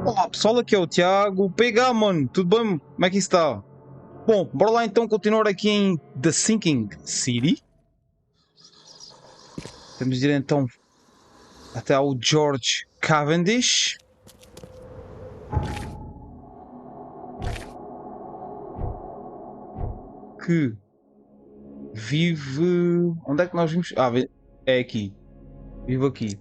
Olá pessoal, aqui é o Tiago. PH, mano, tudo bem? Como é que isso está? Bom, bora lá então continuar aqui em The Sinking City. Temos de ir então até ao George Cavendish. Que vive... Onde é que nós vimos? Ah, é aqui. Vive aqui.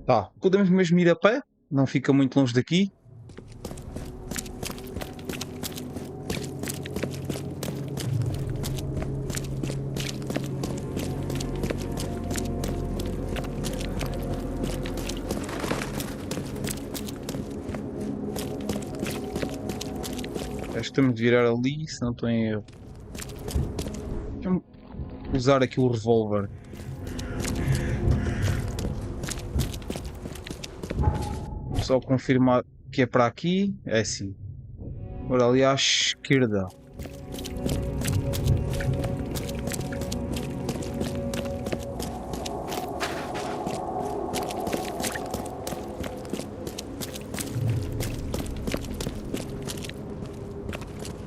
Tá, podemos mesmo ir a pé. Não fica muito longe daqui. Acho que temos de virar ali, se não estou em erro. Deixa-me usar aqui o revólver. Só confirmar que é para aqui. É sim. Agora ali à esquerda.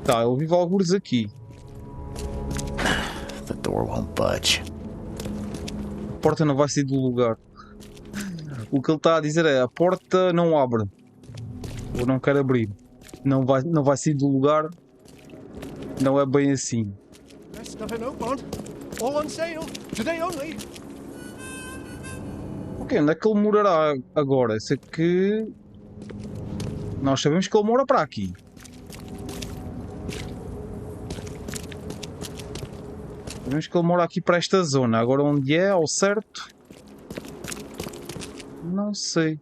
Tá, eu vivo algures aqui. The door won't budge. A porta não vai sair do lugar. O que ele está a dizer é: a porta não abre. Ou não quer abrir. Não vai sair do lugar. Não é bem assim. Ok, onde é que ele morará agora? Sei que nós sabemos que ele mora para aqui. Sabemos que ele mora aqui para esta zona. Agora onde é, ao certo? Não sei.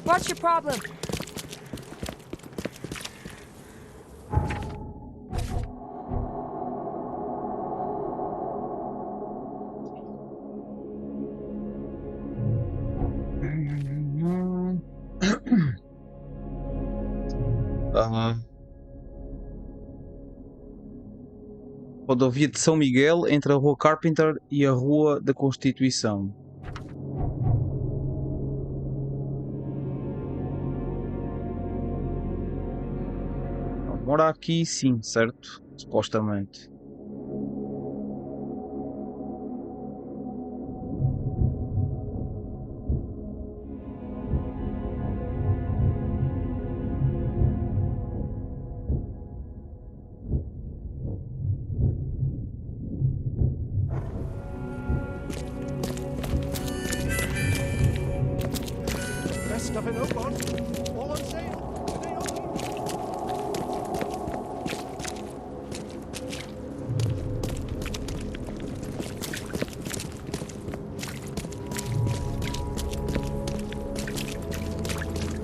What's your problem? Rodovia de São Miguel entre a Rua Carpenter e a Rua da Constituição. Mora aqui sim, certo? Supostamente.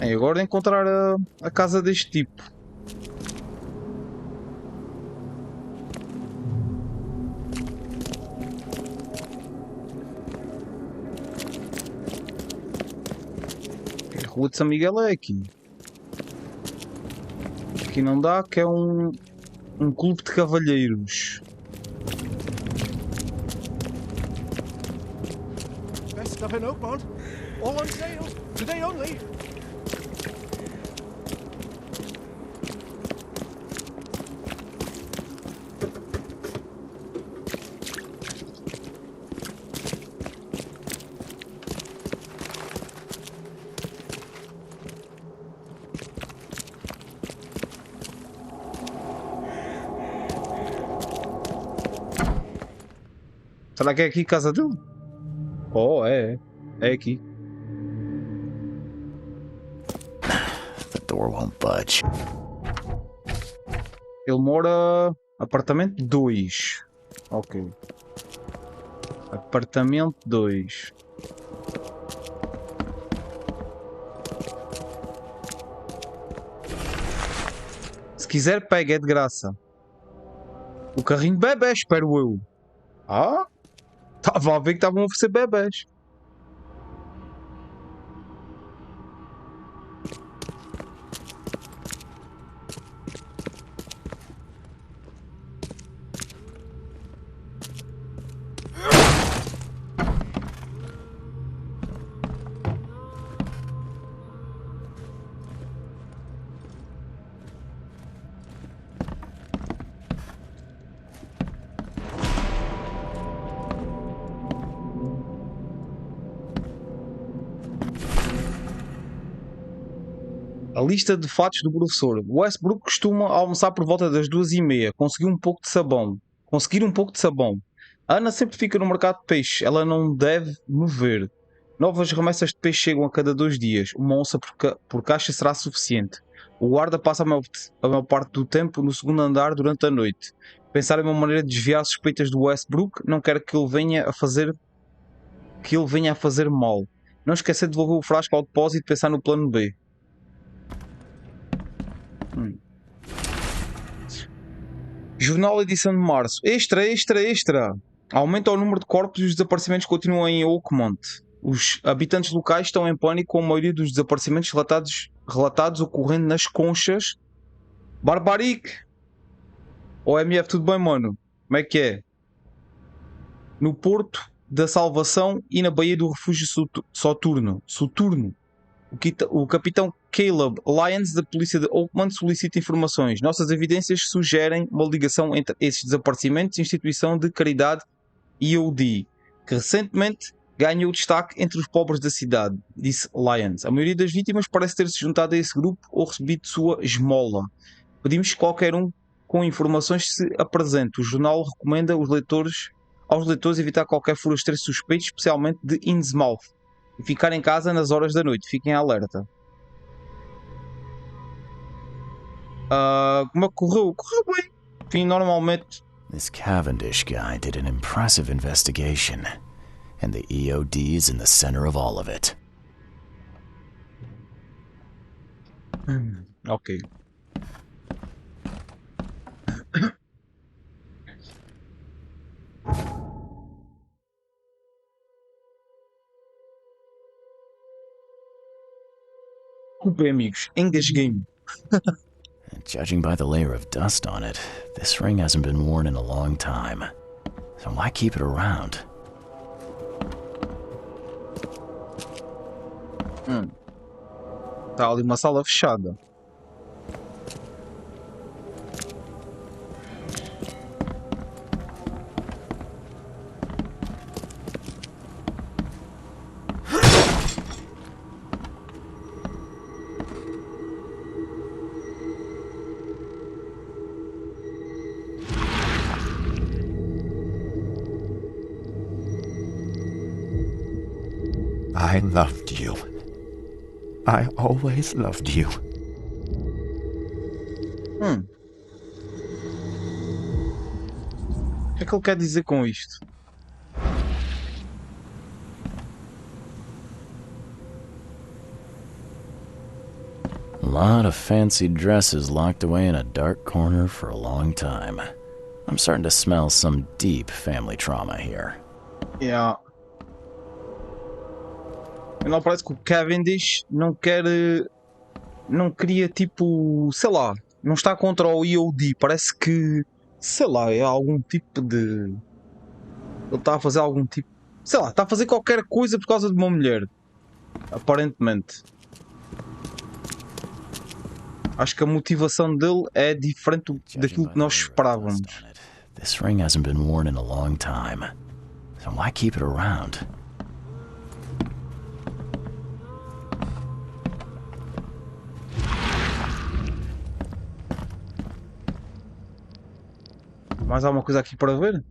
É, agora encontrar a casa deste tipo. A Rua de São Miguel é aqui. Aqui não dá, que é um clube de cavalheiros. Best stuff in Oakmont. All on sale. Today only. Será que é aqui a casa dele? Oh, é. É aqui. The door won't budge. Ele mora... Apartamento 2. Ok. Apartamento 2. Se quiser, pega, é de graça. O carrinho de bebê, espero eu. Ah? Estava a ver que estavam a oferecer bebés. A lista de fatos do professor. Westbrook costuma almoçar por volta das 2h30. Conseguir um pouco de sabão. A Ana sempre fica no mercado de peixe. Ela não deve me ver. Novas remessas de peixe chegam a cada 2 dias. Uma onça por caixa será suficiente. O guarda passa a maior parte do tempo no segundo andar durante a noite. Pensar em uma maneira de desviar suspeitas do Westbrook. Não quero que ele venha a fazer mal. Não esquecer de devolver o frasco ao depósito e pensar no plano B. Jornal edição de março. Extra. Aumenta o número de corpos e os desaparecimentos continuam em Oakmont. Os habitantes locais estão em pânico com a maioria dos desaparecimentos relatados ocorrendo nas conchas. Barbaric! OMF, tudo bem, mano? Como é que é? No Porto da Salvação e na Baía do Refúgio Soturno. O capitão Caleb Lyons da polícia de Oakmont solicita informações. Nossas evidências sugerem uma ligação entre esses desaparecimentos e a instituição de caridade EOD, que recentemente ganhou destaque entre os pobres da cidade, disse Lyons. A maioria das vítimas parece ter se juntado a esse grupo ou recebido sua esmola. Pedimos que qualquer um com informações se apresente. O jornal recomenda aos leitores evitar qualquer forasteiro suspeito, especialmente de Innsmouth, e ficar em casa nas horas da noite. Fiquem alerta. Como é que correu? Correu bem. Enfim, normalmente. This Cavendish guy did an impressive investigation, and the EOD is in the center of all of it. Ok. Desculpem, amigos. Engasguei-me. Judging by the layer of dust on it, this ring hasn't been worn in a long time. So why keep it around? Está ali uma sala fechada. I loved you. I always loved you. O que é que ele quer dizer com isto? A lot of fancy dresses locked away in a dark corner for a long time. I'm starting to smell some deep family trauma here. Yeah. Não parece que o Cavendish não queria tipo, sei lá, não está contra o EOD, parece que, sei lá, é algum tipo de, ele está a fazer algum tipo, sei lá, está a fazer qualquer coisa por causa de uma mulher, aparentemente. Acho que a motivação dele é diferente daquilo que nós esperávamos. This ring hasn't been worn in a long time. So why keep it around? Mais alguma coisa aqui para ver?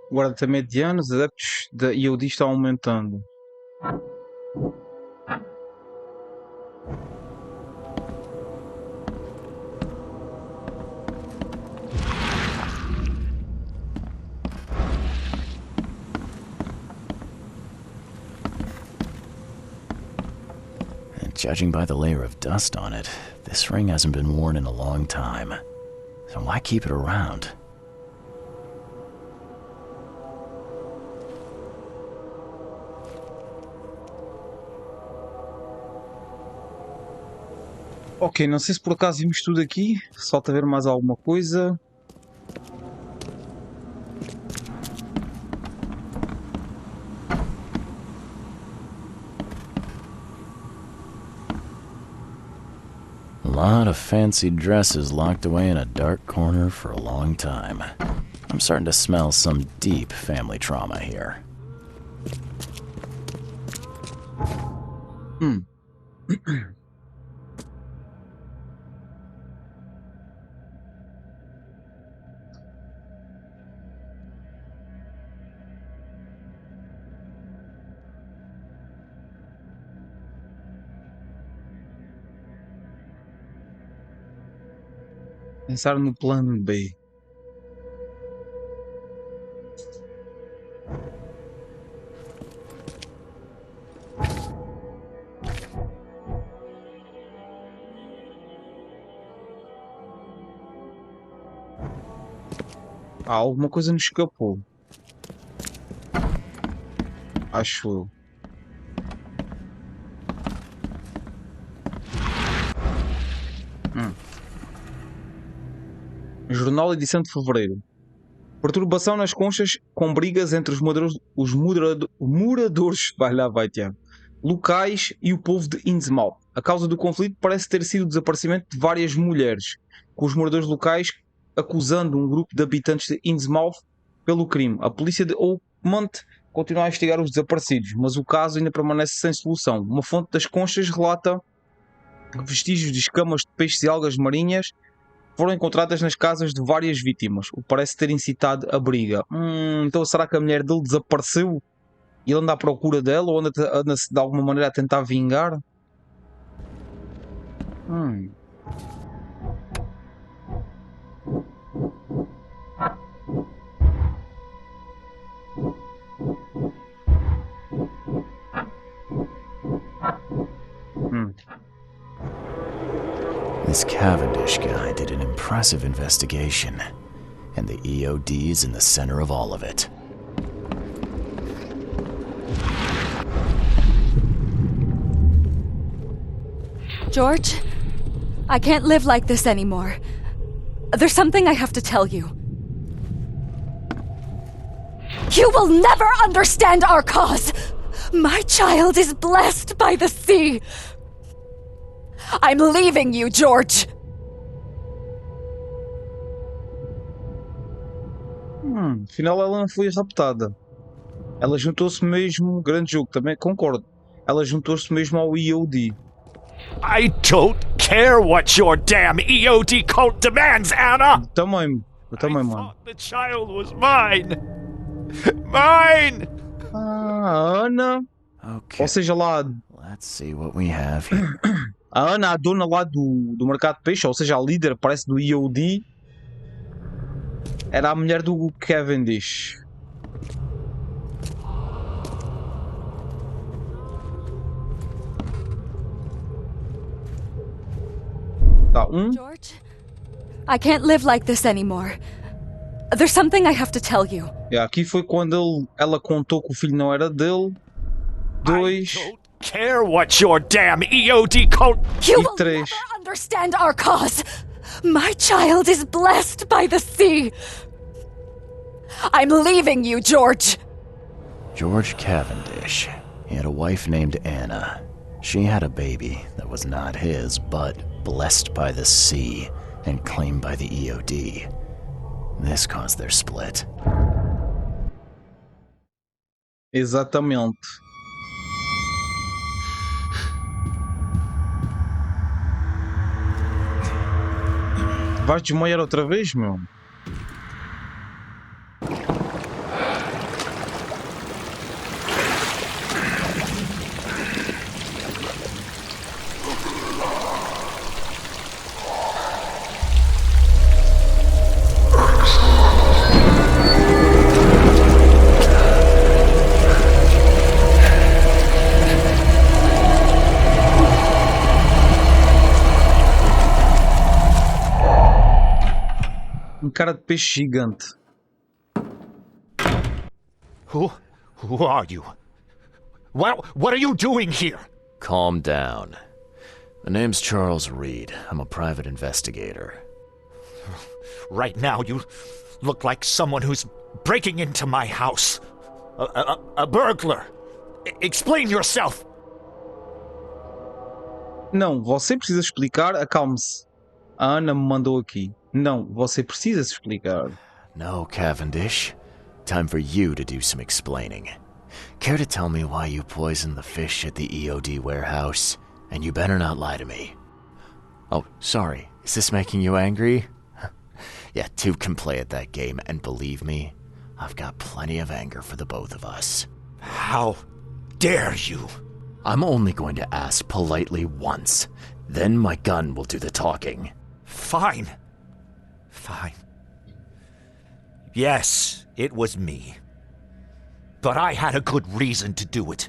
Guarda tem medianos, adeptos da EOD estão aumentando. Judging by the layer of dust on it, this ring hasn't been worn in a long time. So why keep it around? Ok, não sei se por acaso vimos tudo aqui. Falta ver mais alguma coisa. lot of fancy dresses locked away in a dark corner for a long time. I'm starting to smell some deep family trauma here. Pensar no plano B. Alguma coisa nos escapou. Acho eu. Jornal, edição de fevereiro. Perturbação nas conchas com brigas entre os moradores locais e o povo de Innsmouth. A causa do conflito parece ter sido o desaparecimento de várias mulheres, com os moradores locais acusando um grupo de habitantes de Innsmouth pelo crime. A polícia de Oakmont continua a investigar os desaparecidos, mas o caso ainda permanece sem solução. Uma fonte das conchas relata que vestígios de escamas de peixes e algas marinhas foram encontradas nas casas de várias vítimas, o que parece ter incitado a briga. Então será que a mulher dele desapareceu e ele anda à procura dela ou anda-se de alguma maneira a tentar vingar? This Cavendish guy did an impressive investigation, and the EOD's in the center of all of it. George, I can't live like this anymore. There's something I have to tell you. You will never understand our cause! My child is blessed by the sea! I'm leaving you, George! Afinal ela não foi raptada. Ela juntou-se mesmo, grande jogo, também concordo. Ela juntou-se mesmo ao EOD. I don't care what your damn EOD cult demands, Anna! Eu também, mano. thought the child was mine! Mine! A Ana, Okay, ou seja lá, let's see what we have here. a Ana, a dona lá do mercado de peixe, ou seja, a líder, parece, do EOD, era a mulher do Cavendish. Tá, George, I can't live like this anymore. There's something I have to tell you. Aqui foi quando ela contou que o filho não era dele. 2 I don't care what your damn EOD cult... You e will 3. never understand our cause! My child is blessed by the sea! I'm leaving you, George! George Cavendish. He had a wife named Anna. She had a baby that was not his, but blessed by the sea and claimed by the EOD. This caused their split. Exatamente. Vais desmaiar outra vez, meu? Cara de peixe gigante. Who are you? What are you doing here? Calm down. The name's Charles Reed. I'm a private investigator. Right now, you look like someone who's breaking into my house. A burglar. Explain yourself. Não, você precisa explicar. Acalme-se. A Ana me mandou aqui. Não, você precisa se explicar. No, Cavendish. Time for you to do some explaining. Care to tell me why you poisoned the fish at the EOD warehouse? And you better not lie to me. Oh, sorry. Is this making you angry? Yeah, two can play at that game, and believe me, I've got plenty of anger for the both of us. How dare you? I'm only going to ask politely once. Then my gun will do the talking. Fine. Fine. Yes, it was me. But I had a good reason to do it.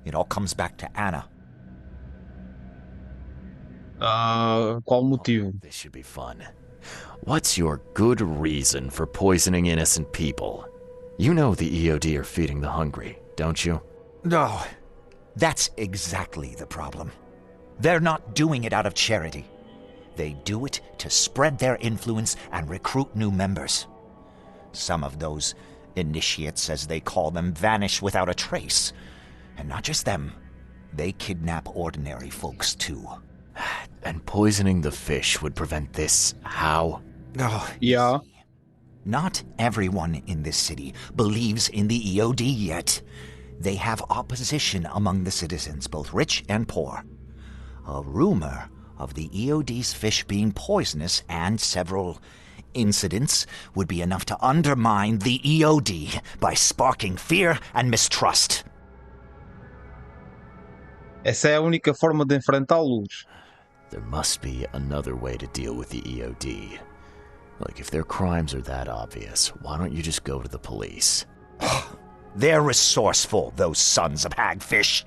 It all comes back to Anna. Qual motivo? This should be fun. What's your good reason for poisoning innocent people? You know the EOD are feeding the hungry, don't you? No, that's exactly the problem. They're not doing it out of charity. They do it to spread their influence and recruit new members. Some of those initiates, as they call them, vanish without a trace. And not just them. They kidnap ordinary folks, too. And poisoning the fish would prevent this how? Oh, Yeah. not everyone in this city believes in the EOD yet. They have opposition among the citizens, both rich and poor. A rumor of the EOD's fish being poisonous and several incidents would be enough to undermine the EOD by sparking fear and mistrust. Essa é a única forma de enfrentá-los. There must be another way to deal with the EOD. Like, if their crimes are that obvious, why don't you just go to the police? They're resourceful, those sons of hagfish.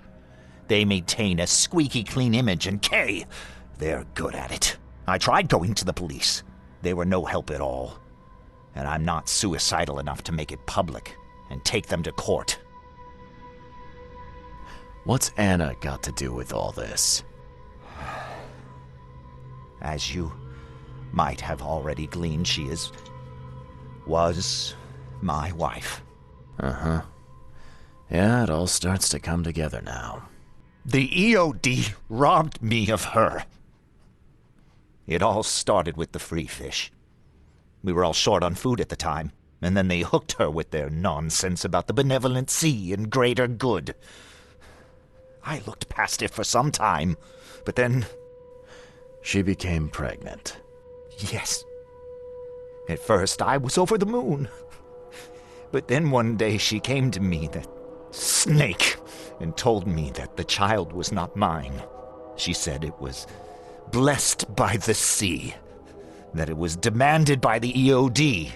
They maintain a squeaky clean image, and they're good at it. I tried going to the police. They were no help at all. And I'm not suicidal enough to make it public and take them to court. What's Anna got to do with all this? As you might have already gleaned, she was my wife. Uh-huh. Yeah, it all starts to come together now. The EOD robbed me of her. It all started with the free fish. We were all short on food at the time, and then they hooked her with their nonsense about the benevolent sea and greater good. I looked past it for some time, but then... She became pregnant. Yes. At first, I was over the moon. But then one day she came to me, that snake, and told me that the child was not mine. She said it was blessed by the sea, that it was demanded by the EOD.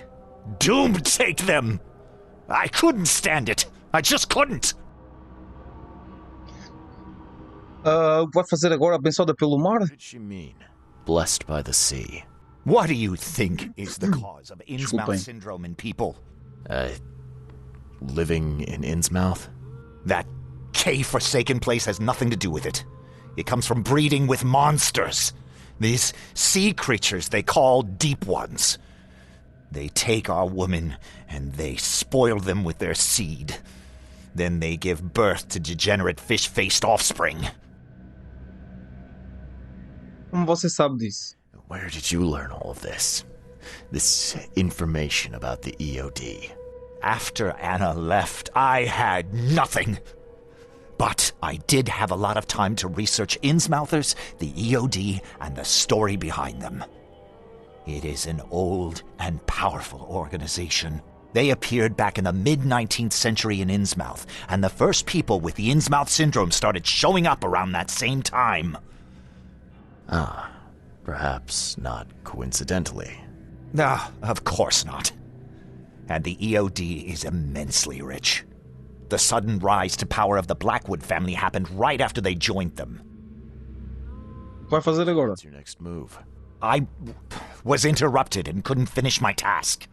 Doom take them! I couldn't stand it. I just couldn't. O que vai fazer agora, abençoada pelo mar? What did she mean? Blessed by the sea. What do you think is the cause of Innsmouth syndrome in people? Living in Innsmouth? That K-forsaken place has nothing to do with it. It comes from breeding with monsters. These sea creatures they call deep ones. They take our women and they spoil them with their seed. Then they give birth to degenerate fish-faced offspring. Como você sabe disso? Where did you learn all of this? This information about the EOD? After Anna left, I had nothing. But I did have a lot of time to research Innsmouthers, the EOD, and the story behind them. It is an old and powerful organization. They appeared back in the mid-19th century in Innsmouth, and the first people with the Innsmouth syndrome started showing up around that same time. Ah, perhaps not coincidentally. Ah, of course not. And the EOD is immensely rich. The sudden rise to power of the Blackwood family happened right after they joined them. O que vai fazer agora? What's your next move? I was interrupted and couldn't finish my task.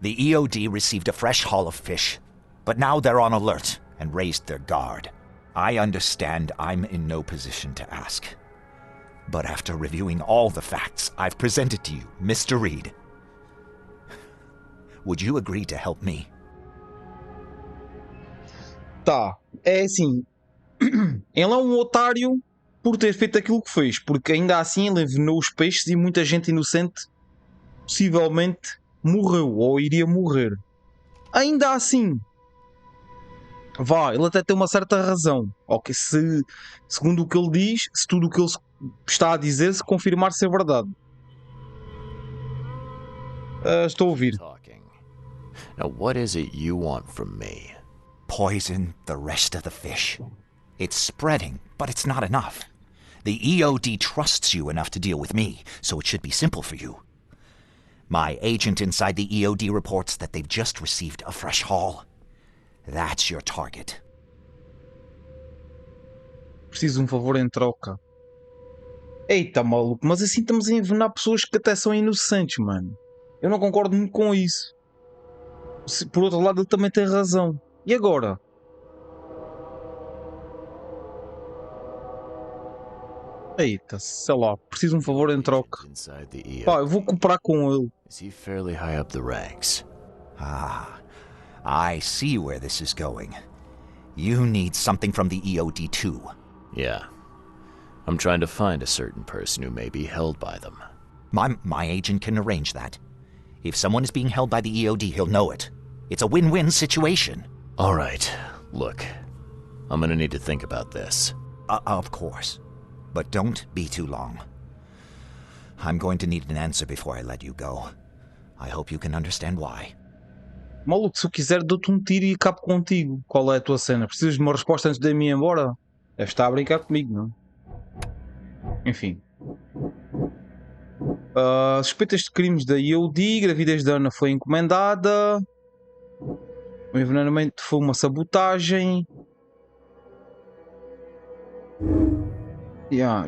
The EOD received a fresh haul of fish, but now they're on alert and raised their guard. I understand I'm in no position to ask. But after reviewing all the facts I've presented to you, Mr. Reed, would you agree to help me? Tá, é assim. Ele é um otário por ter feito aquilo que fez, porque ainda assim ele envenenou os peixes e muita gente inocente possivelmente morreu ou iria morrer. Ainda assim, vá, ele até tem uma certa razão. Ok, se, segundo o que ele diz, se tudo o que ele está a dizer se confirmar ser verdade. Estou a ouvir. Talking. Now, what is it you want from me? Poison the rest of the fish. It's spreading, but it's not enough. The EOD trusts you enough to deal with me, so it should be simple for you. My agent inside the EOD reports that they've just received a fresh haul. That's your target. Preciso de um favor em troca. Eita, maluco, mas assim estamos a envenenar pessoas que até são inocentes, mano. Eu não concordo muito com isso. Por outro lado, ele também tem razão. E agora? Eita, sei lá, preciso de um favor em troca. Inside the EO. Pá, eu vou cooperar com ele. Is he fairly high up the ranks? Ah, I see where this is going. You need something from the EOD too. Yeah. I'm trying to find a certain person who may be held by them. My agent can arrange that. If someone is being held by the EOD, he'll know it. It's a win-win situation. All right. Look, I'm gonna need to think about this. Of course. But don't be too long. I'm going to need an answer before I let you go. I hope you can understand why. Maluco, se eu quiser dou-te um tiro e acabo contigo. Qual é a tua cena? Precisas de uma resposta antes de me ir embora? Deves estar a brincar comigo, não? Enfim. Suspeitas de crimes da EOD. Gravidez da Ana foi encomendada. O envenenamento foi uma sabotagem.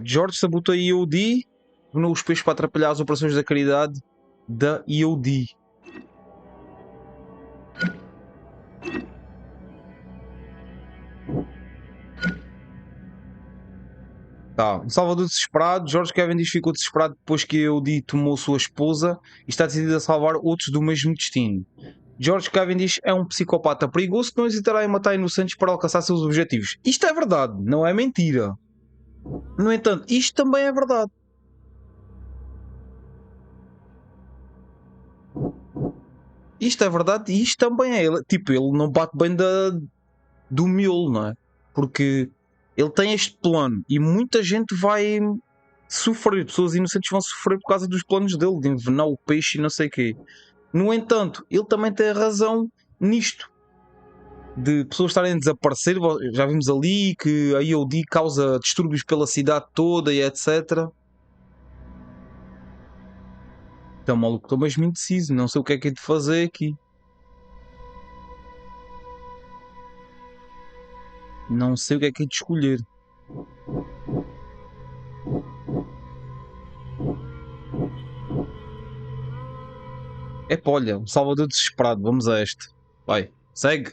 George sabotou a EOD. Envenenou os peixes para atrapalhar as operações da caridade da EOD. Tá, um Salvador desesperado. George Cavendish ficou desesperado depois que a EOD tomou sua esposa e está decidido a salvar outros do mesmo destino. George Cavendish é um psicopata perigoso que não hesitará em matar inocentes para alcançar seus objetivos. Isto é verdade, não é mentira. No entanto, isto também é verdade. Isto é verdade e isto também é. Tipo, ele não bate bem do miolo, não é? Porque ele tem este plano e muita gente vai sofrer. Pessoas inocentes vão sofrer por causa dos planos dele, de envenenar o peixe e não sei o quê. No entanto, ele também tem razão nisto. De pessoas estarem a desaparecer. Já vimos ali que a EOD causa distúrbios pela cidade toda e etc. Então, maluco, estou mesmo indeciso. Não sei o que é de fazer aqui. Não sei o que é de escolher. Epá, olha, um Salvador desesperado. Vamos a este. Vai, segue.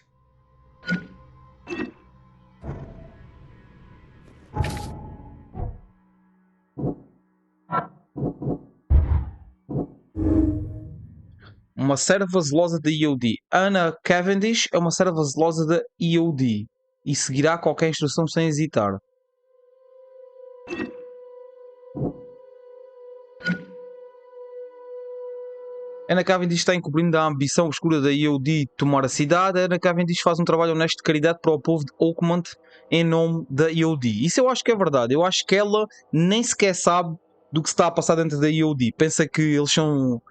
Uma serva zelosa da EOD. Anna Cavendish é uma serva zelosa da EOD e seguirá qualquer instrução sem hesitar. Anna Cavendish está encobrindo a ambição escura da EOD de tomar a cidade. Anna Cavendish faz um trabalho honesto de caridade para o povo de Oakmont em nome da EOD. Isso eu acho que é verdade. Eu acho que ela nem sequer sabe do que se está a passar dentro da EOD. Pensa que eles são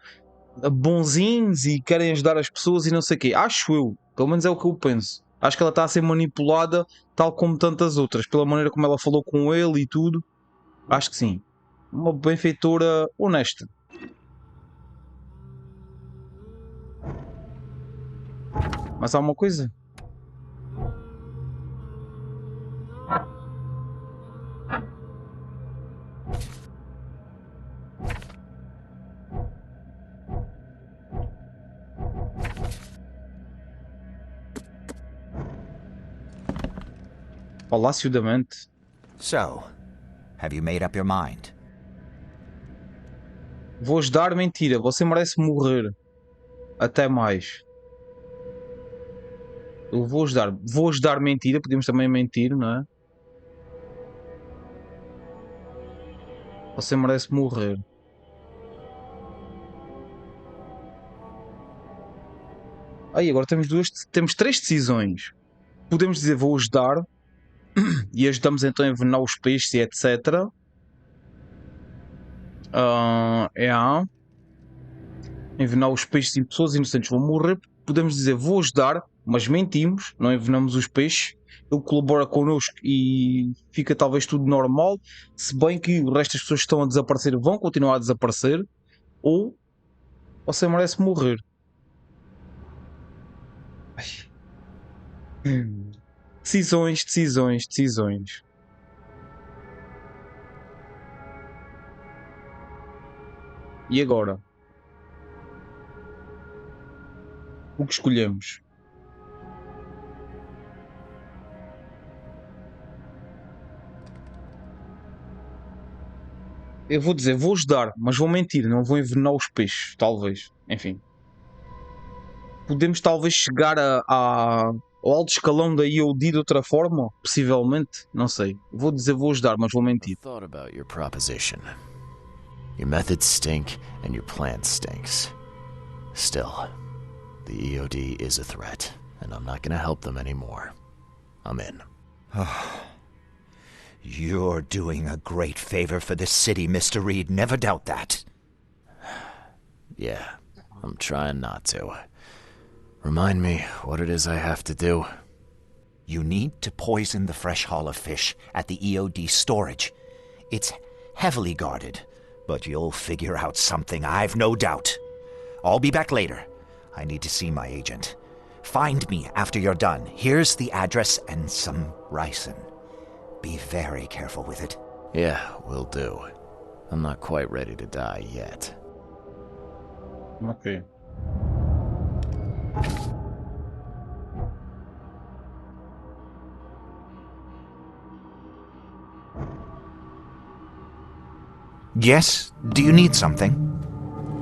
bonzinhos e querem ajudar as pessoas e não sei o quê. Acho eu. Pelo menos é o que eu penso. Acho que ela está a ser manipulada tal como tantas outras. Pela maneira como ela falou com ele e tudo. Acho que sim. Uma benfeitora honesta. Mas há uma coisa. Palácio da Mente. So, have you made up your mind? Vou ajudar, mentira. Você merece morrer. Até mais. Eu vou ajudar. Vou ajudar, mentira. Podemos também mentir, não é? Você merece morrer. Aí agora temos 3 decisões. Podemos dizer vou ajudar e ajudamos então a envenenar os peixes e etc. Envenenar os peixes e pessoas inocentes vão morrer. Podemos dizer vou ajudar, mas mentimos, não envenenamos os peixes. Ele colabora connosco e fica talvez tudo normal, se bem que o resto das pessoas que estão a desaparecer vão continuar a desaparecer, ou você merece morrer. Decisões, decisões, decisões. E agora? O que escolhemos? Eu vou dizer, vou ajudar, mas vou mentir, não vou envenenar os peixes, talvez. Enfim. Podemos talvez chegar ao alto escalão da EOD de outra forma? Possivelmente, não sei. Vou dizer, vou ajudar, mas vou mentir. I've thought about your proposition. Your methods stink and your plan stinks. Still, the EOD is a threat, and I'm not gonna help them anymore. I'm in. You're doing a great favor for the city, Mr. Reed. Never doubt that. Yeah, I'm trying not to. Remind me what it is I have to do. You need to poison the fresh haul of fish at the EOD storage. It's heavily guarded, but you'll figure out something, I've no doubt. I'll be back later. I need to see my agent. Find me after you're done. Here's the address and some ricin. Be very careful with it. Yeah, will do. I'm not quite ready to die yet. Ok. Yes? Do you need something?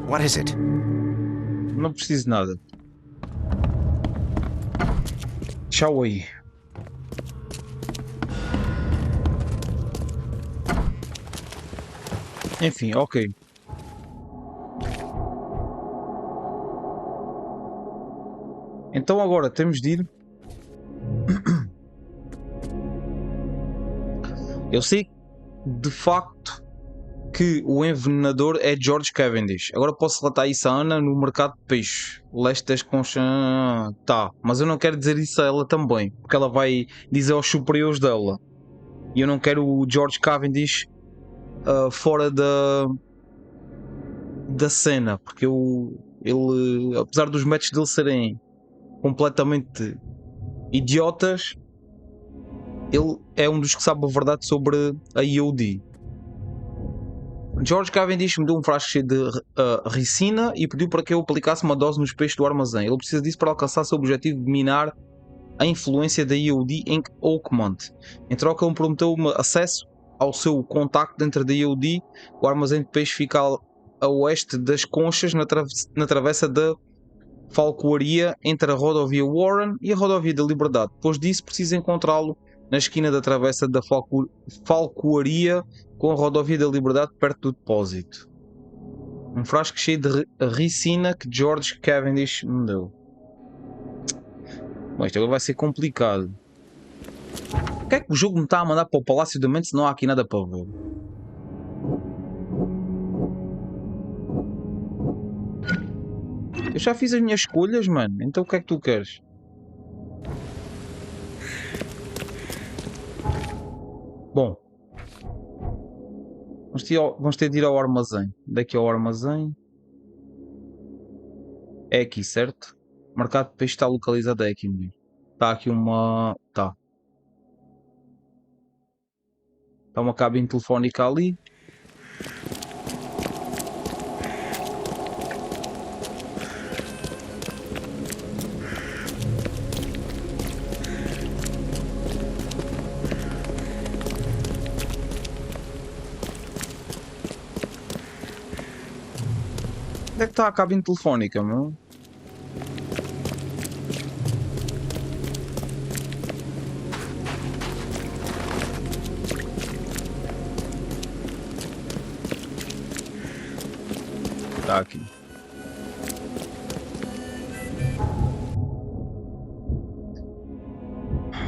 What is it? Não preciso de nada. Tchau aí. Enfim, ok. Então agora temos de ir. Eu sei de facto que o envenenador é George Cavendish. Agora posso relatar isso a Ana no mercado de peixe. Leste das Conchas. Tá, mas eu não quero dizer isso a ela também, porque ela vai dizer aos superiores dela. E eu não quero o George Cavendish fora da cena, porque ele, apesar dos métodos dele serem completamente idiotas, ele é um dos que sabe a verdade sobre a EOD. George Cavendish me deu um frasco cheio de ricina e pediu para que eu aplicasse uma dose nos peixes do armazém. Ele precisa disso para alcançar seu objetivo de minar a influência da EOD em Oakmont. Em troca, ele prometeu-me acesso ao seu contacto dentro da EOD. O armazém de peixe fica a oeste das Conchas, na travessa da falcoaria entre a rodovia Warren e a rodovia da Liberdade. Depois disso, precisa encontrá-lo na esquina da travessa da falcoaria com a rodovia da Liberdade perto do depósito. Um frasco cheio de ricina que George Cavendish me deu. Bom, isto agora vai ser complicado. Por que é que o jogo me está a mandar para o Palácio da Mente se não há aqui nada para ver? Eu já fiz as minhas escolhas, mano. Então o que é que tu queres? Bom. Vamos ter de ir ao armazém. Daqui ao armazém. É aqui, certo? O mercado de peixe está localizado aqui, menino. Está aqui uma... Tá. Está uma cabine telefónica ali. Onde é que está a cabine telefónica, meu? Está aqui.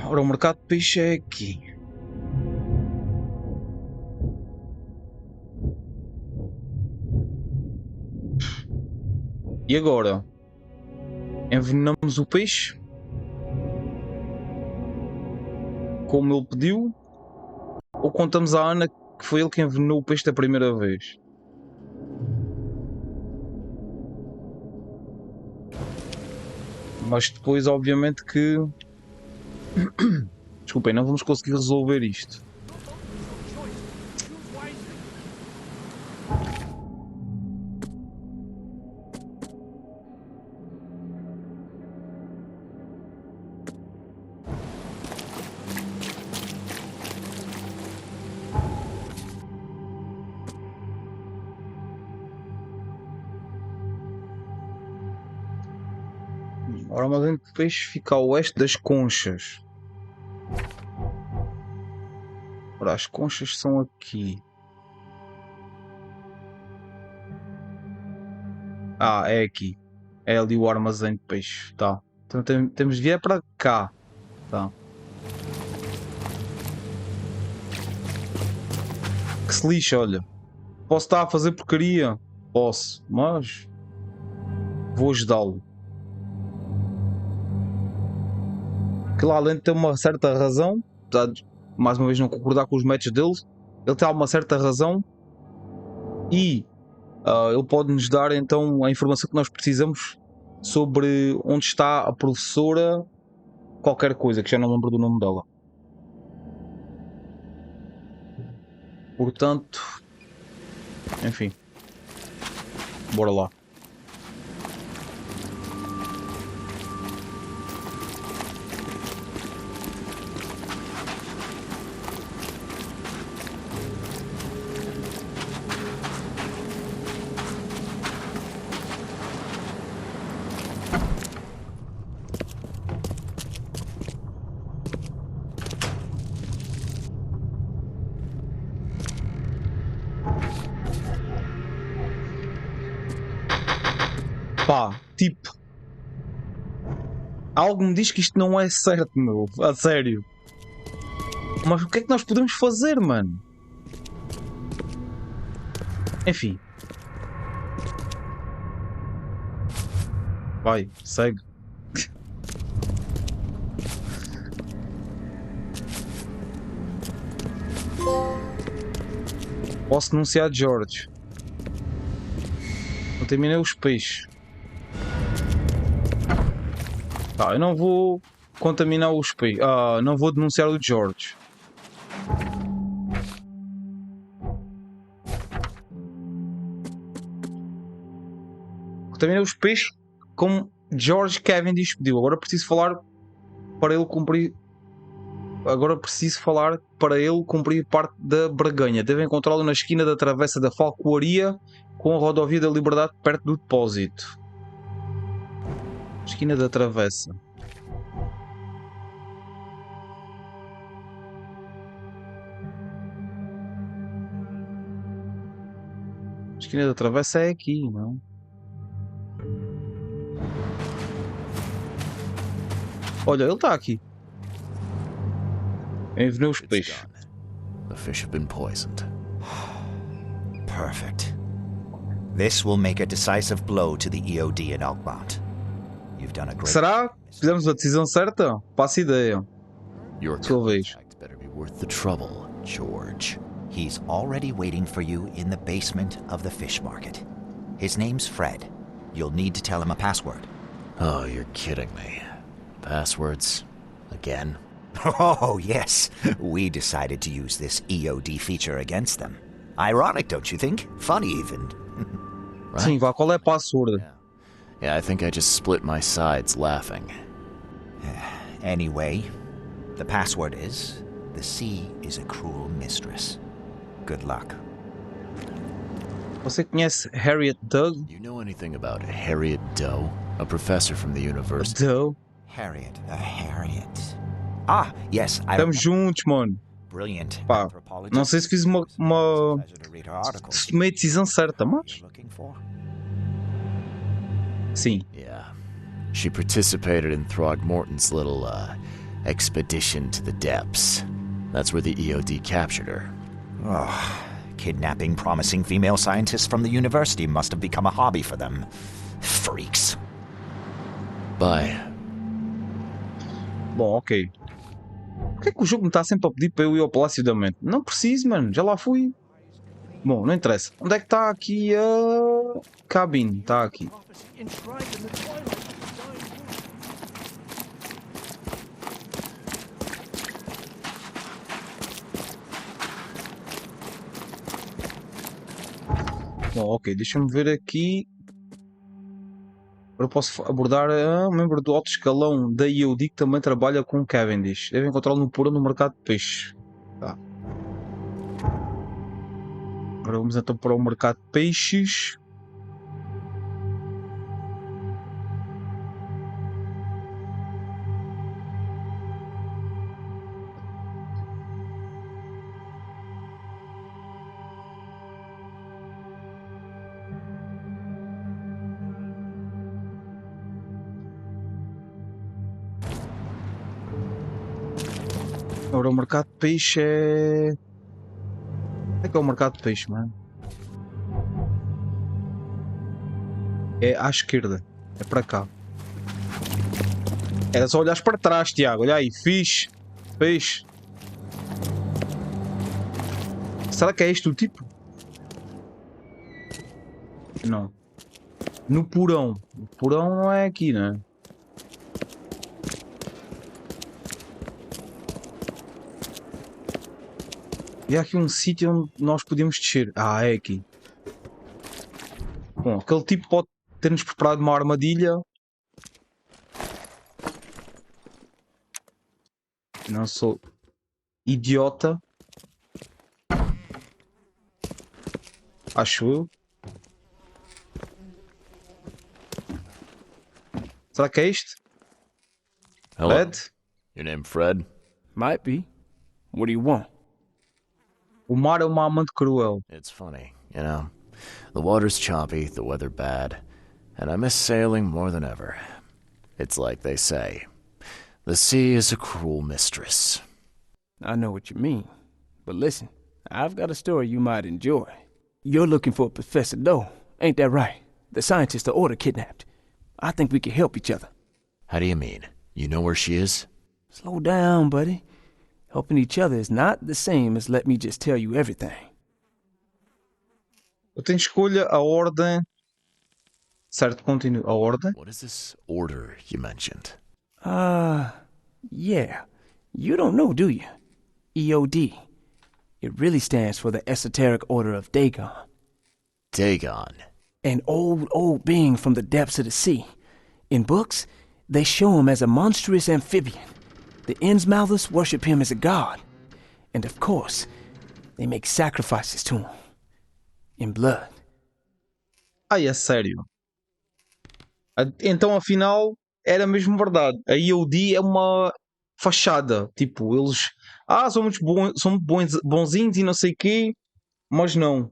Ora, o mercado de peixe é aqui. E agora? Envenenamos o peixe? Como ele pediu? Ou contamos à Ana que foi ele que envenenou o peixe da primeira vez? Mas depois, obviamente, que... Desculpem, não vamos conseguir resolver isto. O armazém de peixe fica a oeste das conchas. Ora, as conchas são aqui. Ah, é aqui. É ali o armazém de peixe. Tá. Então temos de vir para cá. Tá. Que se lixa, olha. Posso estar a fazer porcaria? Posso, mas vou ajudá-lo. Que lá além de ter uma certa razão, apesar de mais uma vez não concordar com os métodos deles, ele tem uma certa razão e ele pode nos dar então a informação que nós precisamos sobre onde está a professora qualquer coisa, que já não lembro do nome dela. Portanto, enfim, bora lá. Pá, tipo, algo me diz que isto não é certo, meu, a sério. Mas o que é que nós podemos fazer, mano? Enfim. Vai, segue. Posso denunciar George. Contaminei os peixes. Tá, eu não vou contaminar os peixes. Não vou denunciar o George. Contaminei os peixes como George Cavendish pediu. Agora preciso falar para ele cumprir. Agora preciso falar para ele cumprir parte da barganha. Deve encontrá-lo na esquina da travessa da Falcoaria com a rodovia da Liberdade perto do depósito. Esquina da travessa. Esquina da travessa é aqui, não? Olha, ele está aqui. Envenenei os peixes. The fish have been poisoned. Perfect. This will make a decisive blow to the EOD in Oakmont. You've done a great Será que fizemos a decisão certa? Passo ideia. Your Sua vez. contact better be worth the trouble, George. He's already waiting for you in the basement of the fish market. His name's Fred. You'll need to tell him a password. Oh, you're kidding me. Passwords? Again? Oh, yes. We decided to use this EOD feature against them. Ironic, don't you think? Funny, even. Right? Sim, vá, qual é a password? Yeah, I think I just split my sides laughing. Anyway, the password is, the sea is a cruel mistress. Good luck. Você conhece Harriet Doug? You know anything about Harriet Doe? A professor from the university. Doug? Harriet. Ah, yes, I Estamos juntos, mano. Brilliant Pá, anthropologist. não sei se fiz uma... Pleasure to read her articles. se tomei a decisão certa, mas... You're looking for? Sim. Yeah. She participated in Throgmorton's little, expedition to the depths. That's where the EOD captured her. Oh, kidnapping promising female scientists from the university must have become a hobby for them. Freaks. Bye. Bom, ok. Por que é que o jogo me está sempre a pedir para eu ir ao Palácio da Mente? Não preciso, mano. Já lá fui. Bom, não interessa. Onde é que está aqui a cabine? Está aqui. Prophecy enshrined in the twilight of the dying wood. Bom, ok. Deixa-me ver aqui. Agora posso abordar um membro do alto escalão da EOD que também trabalha com Cavendish. Deve encontrá-lo no porão no mercado de peixe. Tá. Agora vamos então para o mercado de peixes. Agora o mercado de peixe é... Onde é que é o mercado de peixe, mano? É à esquerda. É para cá. Era só olhares para trás, Tiago. Olha aí. Fixe. Peixe. Será que é este o tipo? Não. No porão. O porão não é aqui, né? E há aqui um sítio onde nós podemos descer. Ah, é aqui. Bom, aquele tipo pode ter-nos preparado uma armadilha. Não sou idiota. Acho eu. Será que é este? Hello. Fred? Your name Fred? Might be. What do you want? O mar é uma amante cruel. It's funny, you know. The water's choppy, the weather bad, and I miss sailing more than ever. It's like they say, the sea is a cruel mistress. I know what you mean. But listen, I've got a story you might enjoy. You're looking for Professor Doe, ain't that right? The scientist the Order kidnapped. I think we can help each other. How do you mean? You know where she is? Slow down, buddy. Helping each other is not the same as let me just tell you everything. Eu tenho escolha a ordem. Certo, continuo. A ordem? What is this order you mentioned? Yeah. You don't know, do you? EOD. It really stands for the Esoteric Order of Dagon. Dagon. An old being from the depths of the sea. In books, they show him as a monstrous amphibian. The Innsmouthers worship him as a god. And of course, they make sacrifices to him. In blood. Ai, é sério. Então, afinal, era mesmo verdade. A EOD é uma fachada. Tipo, eles... são muito bonzinhos e não sei o quê. Mas não.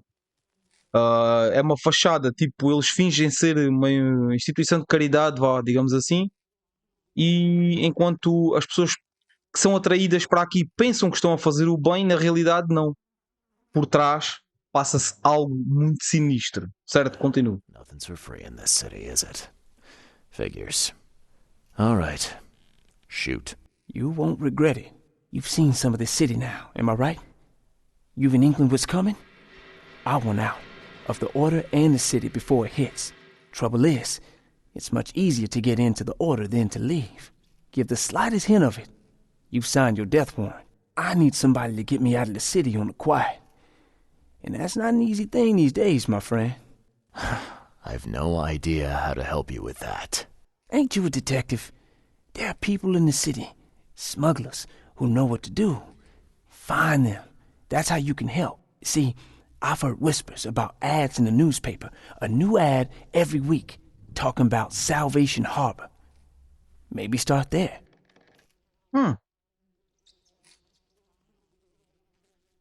É uma fachada. Tipo, eles fingem ser uma instituição de caridade, vá, digamos assim. E enquanto as pessoas que são atraídas para aqui pensam que estão a fazer o bem, na realidade não. Por trás passa-se algo muito sinistro. Certo? Continuo. Nothing's for free in this city, is it? Figures. All right. Shoot. You won't regret it. You've seen some of this city now, am I right? You've an inkling what's coming? I want out of the Order and the city before it hits. Trouble is, it's much easier to get into the Order than to leave. Give the slightest hint of it. You've signed your death warrant. I need somebody to get me out of the city on the quiet. And that's not an easy thing these days, my friend. I've no idea how to help you with that. Ain't you a detective? There are people in the city, smugglers, who know what to do. Find them. That's how you can help. See, I've heard whispers about ads in the newspaper. A new ad every week, talking about Salvation Harbor. Maybe start there.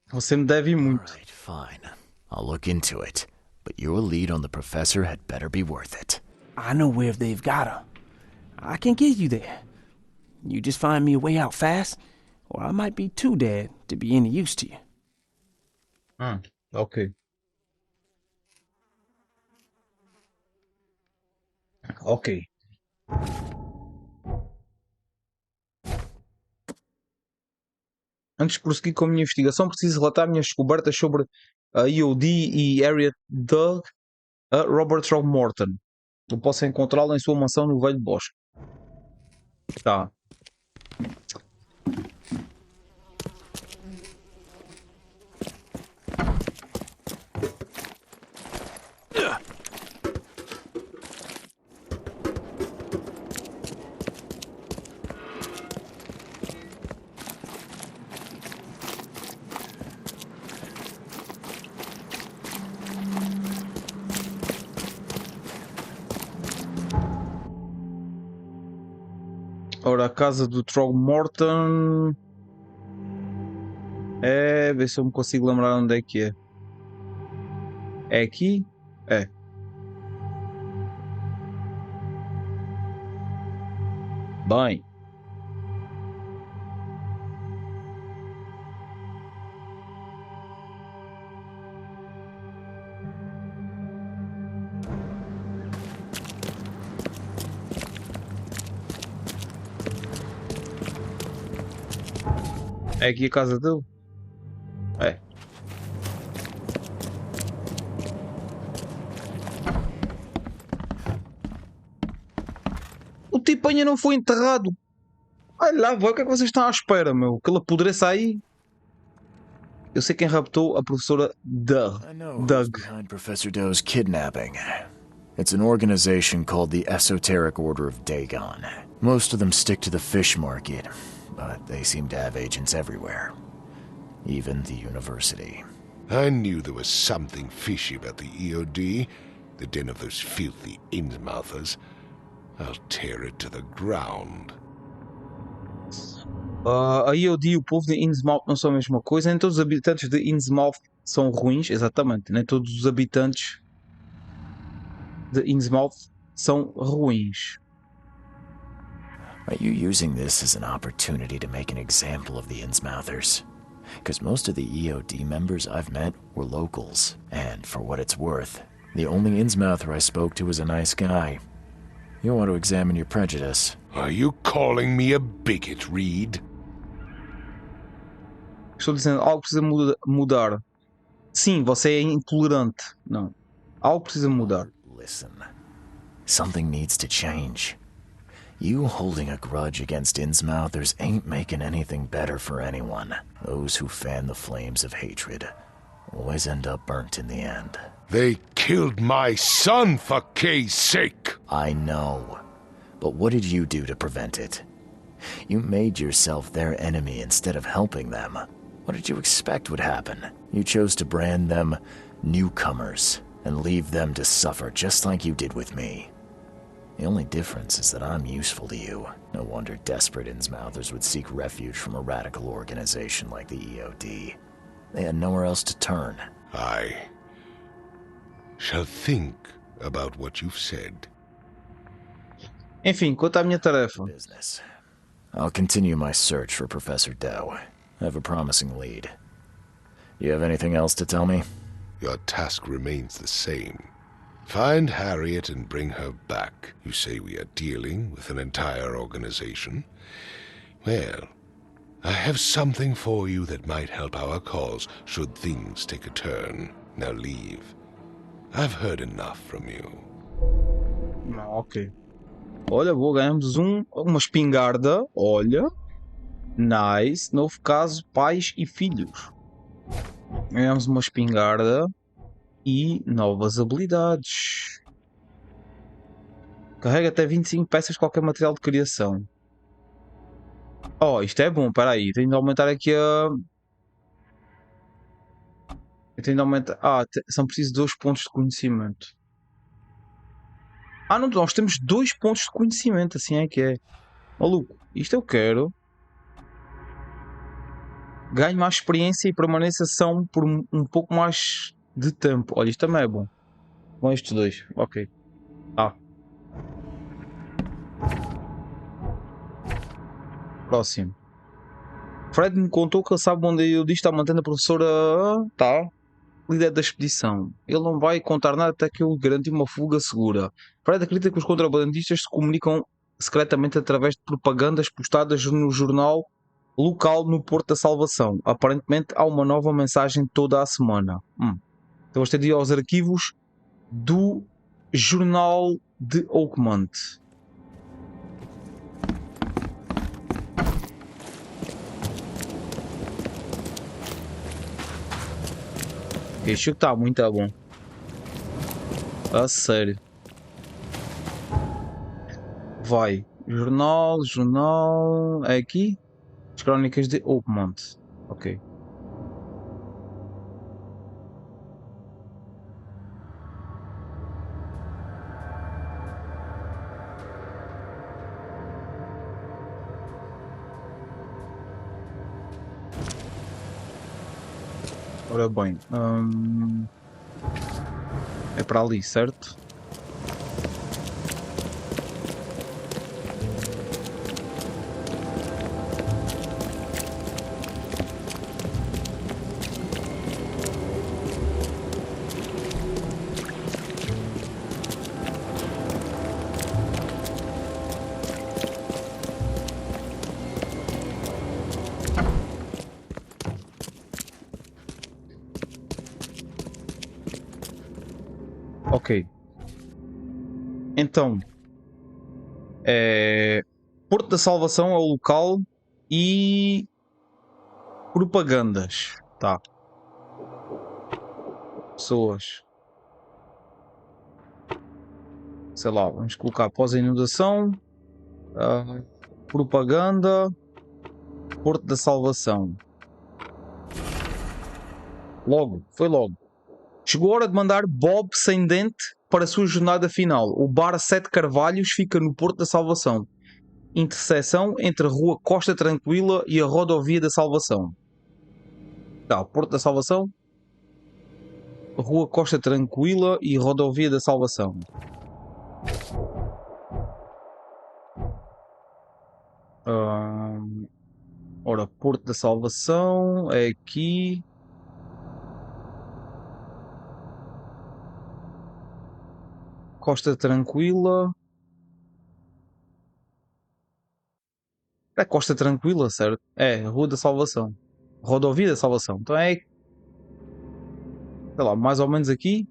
Você me deve All muito. right, fine. I'll look into it. But your lead on the professor had better be worth it. I know where they've got her. I can get you there. You just find me a way out fast, or I might be too dead to be any use to you. Ok. Ok. Antes de prosseguir com a minha investigação, preciso relatar minhas descobertas sobre a EOD e Area Dug a Robert Morton. Eu posso encontrá-lo em sua mansão no Velho Bosque. Tá. Ora, a casa do Morton é... Ver se eu me consigo lembrar onde é que é. É aqui? É. Bem. É aqui a casa dele? É. O tipo ainda não foi enterrado. Olha lá, vai, o que é que vocês estão à espera, meu? Que ele apodreça aí? Eu sei quem raptou a professora Doug. I know who's behind Professor Doe's kidnapping. It's an organization called the Esoteric Order of Dagon. Most of them stick to the fish market, but they seem to have agents everywhere. Even the university. I knew there was something fishy about the EOD, the den of those filthy Innsmouthers. I'll tear it to the ground. A EOD e o povo de Innsmouth não são a mesma coisa. Nem todos os habitantes de Innsmouth são ruins, exatamente. Nem todos os habitantes de Innsmouth são ruins. Are you using this as an opportunity to make an example of the Innsmouthers? Because most of the EOD members I've met were locals, and for what it's worth, the only Innsmouther I spoke to was a nice guy. You want to examine your prejudice. Are you calling me a bigot, Reed? Estou dizendo, algo precisa mudar. Sim, você é intolerante. Não. Algo precisa mudar. Listen. Something needs to change. You holding a grudge against Innsmouthers ain't making anything better for anyone. Those who fan the flames of hatred always end up burnt in the end. They killed my son, for Kay's sake! I know. But what did you do to prevent it? You made yourself their enemy instead of helping them. What did you expect would happen? You chose to brand them newcomers and leave them to suffer just like you did with me. The only difference is that I'm useful to you. No wonder desperate Innsmouthers would seek refuge from a radical organization like the EOD. They had nowhere else to turn. I shall think about what you've said. Enfim, quanto à minha tarefa. Business. I'll continue my search for Professor Doe. I have a promising lead. You have anything else to tell me? Your task remains the same. Find Harriet and bring her back. You say we are dealing with an entire organization? Well, I have something for you that might help our cause should things take a turn. Now leave. I've heard enough from you. Ok. Olha, boa, ganhamos uma espingarda. Olha. Nice. Novo caso, pais e filhos. Ganhamos uma espingarda. E novas habilidades. Carrega até 25 peças de qualquer material de criação. Oh, isto é bom. Espera aí. Tenho de aumentar aqui a... Eu tenho de aumentar... são precisos 2 pontos de conhecimento. Não, nós temos 2 pontos de conhecimento. Assim é que é. Maluco, isto eu quero. Ganho mais experiência e permanência são por um pouco mais... de tempo. Olha, isto também é bom. Com estes dois. Ok. Próximo. Fred me contou que ele sabe onde eu disse está mantendo a professora. Tá. Líder da expedição. Ele não vai contar nada até que eu garanti uma fuga segura. Fred acredita que os contrabandistas se comunicam secretamente através de propagandas postadas no jornal local no Porto da Salvação. Aparentemente há uma nova mensagem toda a semana. Então vamos ter de ir aos arquivos do jornal de Oakmont. Este está muito bom. A sério. Vai. Jornal. É aqui? As crónicas de Oakmont. Ok. Ora bem. É para ali, certo? Ok. Então, Porto da Salvação é o local e propagandas. Tá. Pessoas. Sei lá, vamos colocar após a inundação. Propaganda. Porto da Salvação. Logo, foi logo. Chegou a hora de mandar Bob sem dente para a sua jornada final. O bar Sete Carvalhos fica no Porto da Salvação. Interseção entre a Rua Costa Tranquila e a Rodovia da Salvação. Tá, Porto da Salvação. Rua Costa Tranquila e Rodovia da Salvação. Ora, Porto da Salvação é aqui. Costa Tranquila. É Costa Tranquila, certo? É, Rua da Salvação. Rodovia da Salvação. Então é. Sei lá, mais ou menos aqui.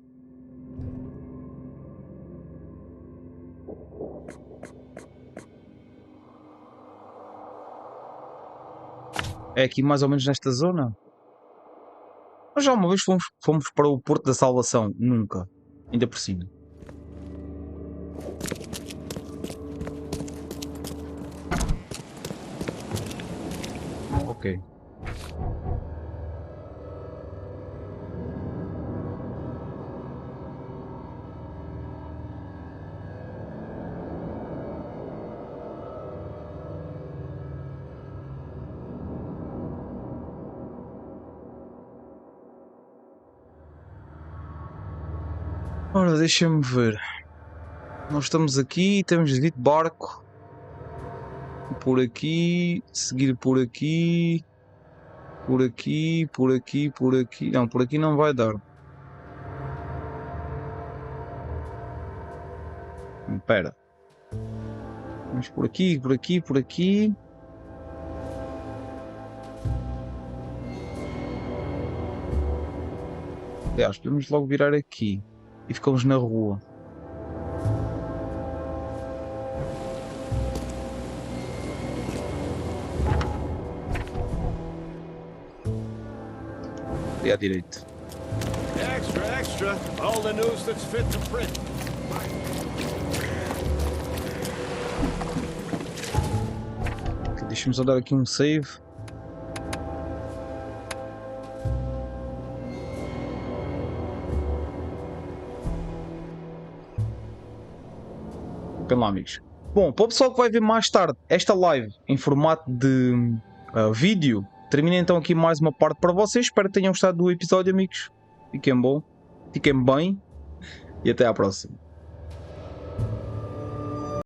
É aqui mais ou menos nesta zona. Mas já uma vez fomos para o Porto da Salvação. Nunca. Ainda por cima. Ok. Ora, deixa-me ver. Nós estamos aqui, temos de vir de barco. Por aqui, seguir por aqui. Por aqui, por aqui, por aqui. Não, por aqui não vai dar. Espera. Vamos por aqui, por aqui, por aqui. Aliás, podemos logo virar aqui. E ficamos na rua. E à direita. Extra, extra. All the news that's fit to print. Deixa-me só dar aqui um save. Vamos lá, amigos. Bom, para o pessoal que vai ver mais tarde esta live em formato de vídeo, termino então aqui mais uma parte para vocês. Espero que tenham gostado do episódio, amigos. Fiquem bem e até à próxima.